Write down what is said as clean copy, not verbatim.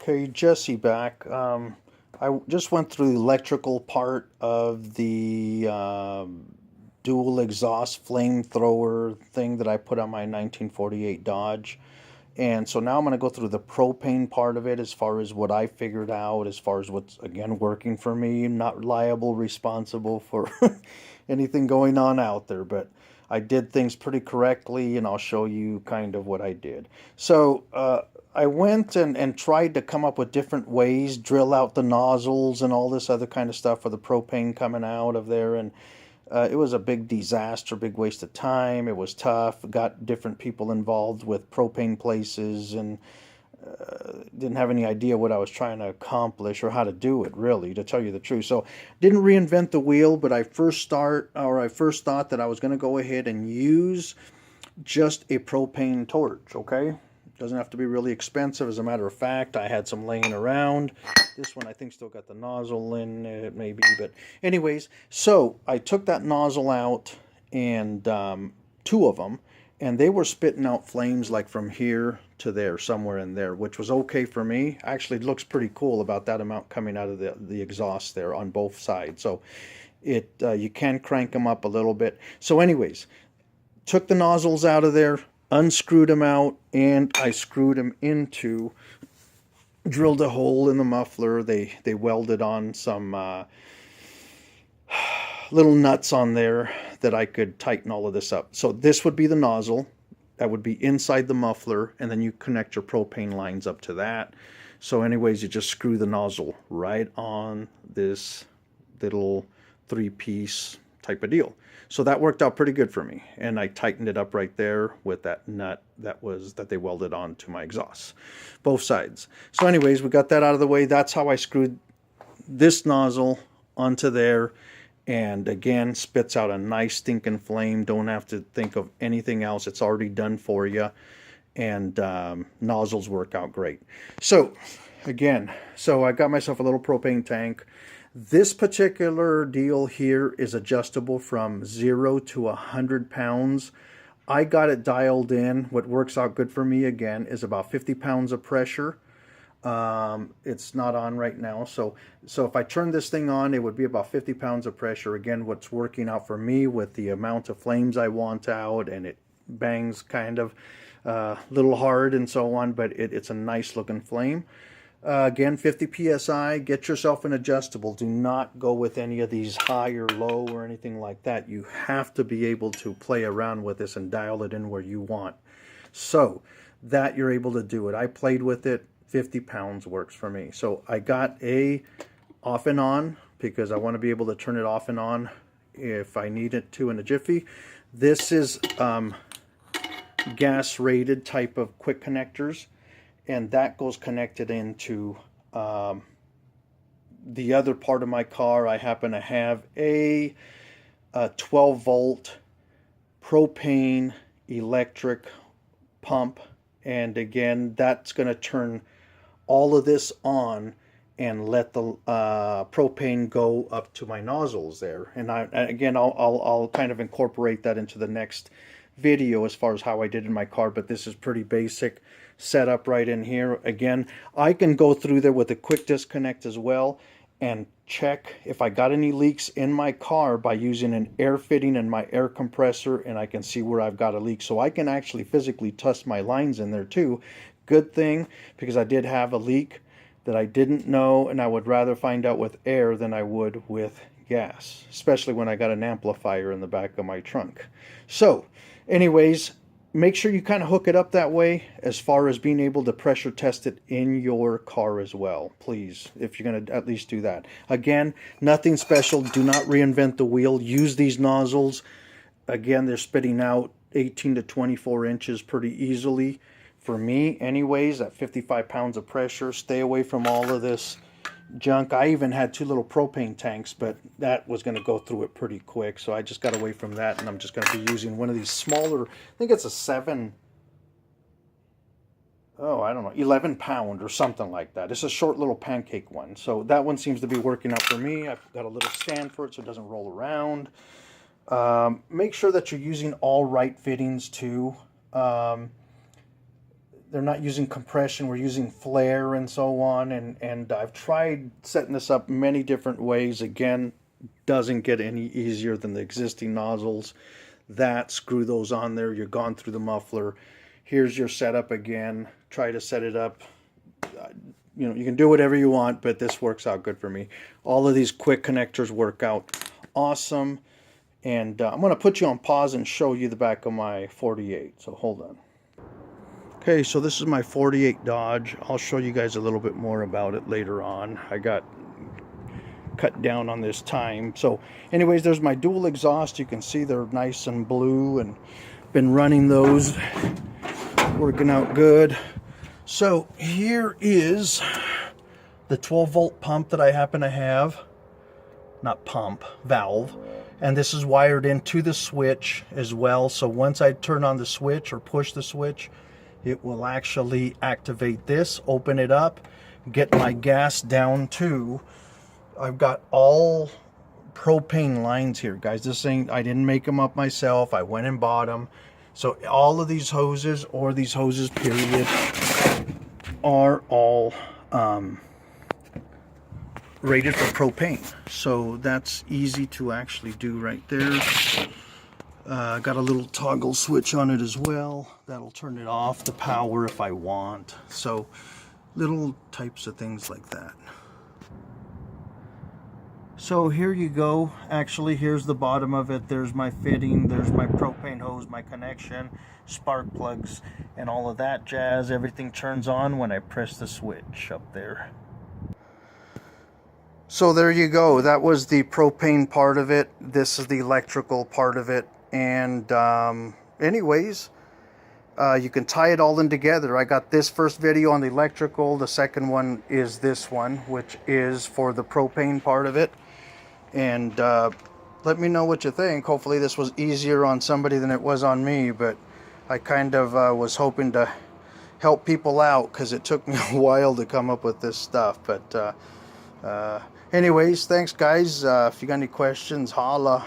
Okay, Jesse back. I just went through the electrical part of the dual exhaust flamethrower thing that I put on my 1948 Dodge. And so now I'm going to go through the propane part of it as far as what I figured out, as far as what's, again, working for me. I'm not liable, responsible for anything going on out there, but I did things pretty correctly, and I'll show you kind of what I did. So I went and tried to come up with different ways, drill out the nozzles and all this other kind of stuff for the propane coming out of there, and it was a big disaster, big waste of time. It was tough. Got different people involved with propane places and didn't have any idea what I was trying to accomplish or how to do it, really, to tell you the truth. So didn't reinvent the wheel, but I first thought that I was going to go ahead and use just a propane torch, okay? Doesn't have to be really expensive. As a matter of fact, I had some laying around. This one I think still got the nozzle in it, maybe. But anyways, so I took that nozzle out, and two of them, and they were spitting out flames like from here to there, somewhere in there, which was okay for me. Actually, it looks pretty cool about that amount coming out of the exhaust there on both sides. So it you can crank them up a little bit. So anyways, took the nozzles out of there, unscrewed them out, and I screwed them into, drilled a hole in the muffler. They welded on some little nuts on there that I could tighten all of this up. So this would be the nozzle that would be inside the muffler, and then you connect your propane lines up to that. So anyways, you just screw the nozzle right on this little three-piece type of deal. So that worked out pretty good for me, and I tightened it up right there with that nut that they welded on to my exhaust, both sides. So anyways, we got that out of the way. That's how I screwed this nozzle onto there, and again, spits out a nice stinking flame. Don't have to think of anything else. It's already done for you, and nozzles work out great. So again, I got myself a little propane tank. This particular deal here is adjustable from 0 to 100 pounds. I got it dialed in. What works out good for me, again, is about 50 pounds of pressure. It's not on right now. So if I turn this thing on, it would be about 50 pounds of pressure. Again, what's working out for me with the amount of flames I want out, and it bangs kind of a little hard and so on, but it's a nice looking flame. Again, 50 psi. Get yourself an adjustable. Do not go with any of these high or low or anything like that. You have to be able to play around with this and dial it in where you want, so that you're able to do it. I played with it. 50 pounds works for me. So I got a off and on because I want to be able to turn it off and on if I need it to in a jiffy. This is gas rated type of quick connectors, and that goes connected into the other part of my car. I happen to have a 12 volt propane electric pump, and again, that's going to turn all of this on and let the propane go up to my nozzles there. And I'll kind of incorporate that into the next video as far as how I did in my car, but this is pretty basic setup right in here. Again, I can go through there with a quick disconnect as well and check if I got any leaks in my car by using an air fitting in my air compressor, and I can see where I've got a leak. So I can actually physically test my lines in there too. Good thing, because I did have a leak that I didn't know, and I would rather find out with air than I would with gas, especially when I got an amplifier in the back of my trunk. So anyways, make sure you kind of hook it up that way as far as being able to pressure test it in your car as well, please, if you're going to at least do that. Again, nothing special. Do not reinvent the wheel. Use these nozzles. Again, they're spitting out 18 to 24 inches pretty easily. For me, anyways, at 55 pounds of pressure, stay away from all of this junk. I even had two little propane tanks, but that was going to go through it pretty quick, so I just got away from that, and I'm just going to be using one of these smaller, I think it's a 11 pound or something like that. It's a short little pancake one, so that one seems to be working out for me. I've got a little stand for it so it doesn't roll around. Make sure that you're using all right fittings too. they're not using compression, we're using flare and so on, and I've tried setting this up many different ways. Again, doesn't get any easier than the existing nozzles. That, screw those on there, you're gone through the muffler. Here's your setup again. Try to set it up. You know, you can do whatever you want, but this works out good for me. All of these quick connectors work out awesome. And I'm going to put you on pause and show you the back of my 48. So hold on. Okay, so this is my 48 Dodge. I'll show you guys a little bit more about it later on. I got cut down on this time. So anyways, there's my dual exhaust. You can see they're nice and blue, and been running those, working out good. So here is the 12-volt pump that I happen to have. Not pump, valve. And this is wired into the switch as well. So once I turn on the switch or push the switch, it will actually activate this, open it up, get my gas down to, I've got all propane lines here, guys. This ain't, I didn't make them up myself. I went and bought them. So all of these hoses, or these hoses period, are all rated for propane. So that's easy to actually do right there. Got a little toggle switch on it as well. That'll turn it off, the power, if I want. So little types of things like that. So here you go. Actually, here's the bottom of it. There's my fitting, there's my propane hose, my connection, spark plugs, and all of that jazz. Everything turns on when I press the switch up there. So there you go. That was the propane part of it. This is the electrical part of it. And anyways, you can tie it all in together. I got this first video on the electrical. The second one is this one, which is for the propane part of it. And let me know what you think. Hopefully this was easier on somebody than it was on me, but I kind of was hoping to help people out, because it took me a while to come up with this stuff. But anyways, thanks guys. If you got any questions, holla.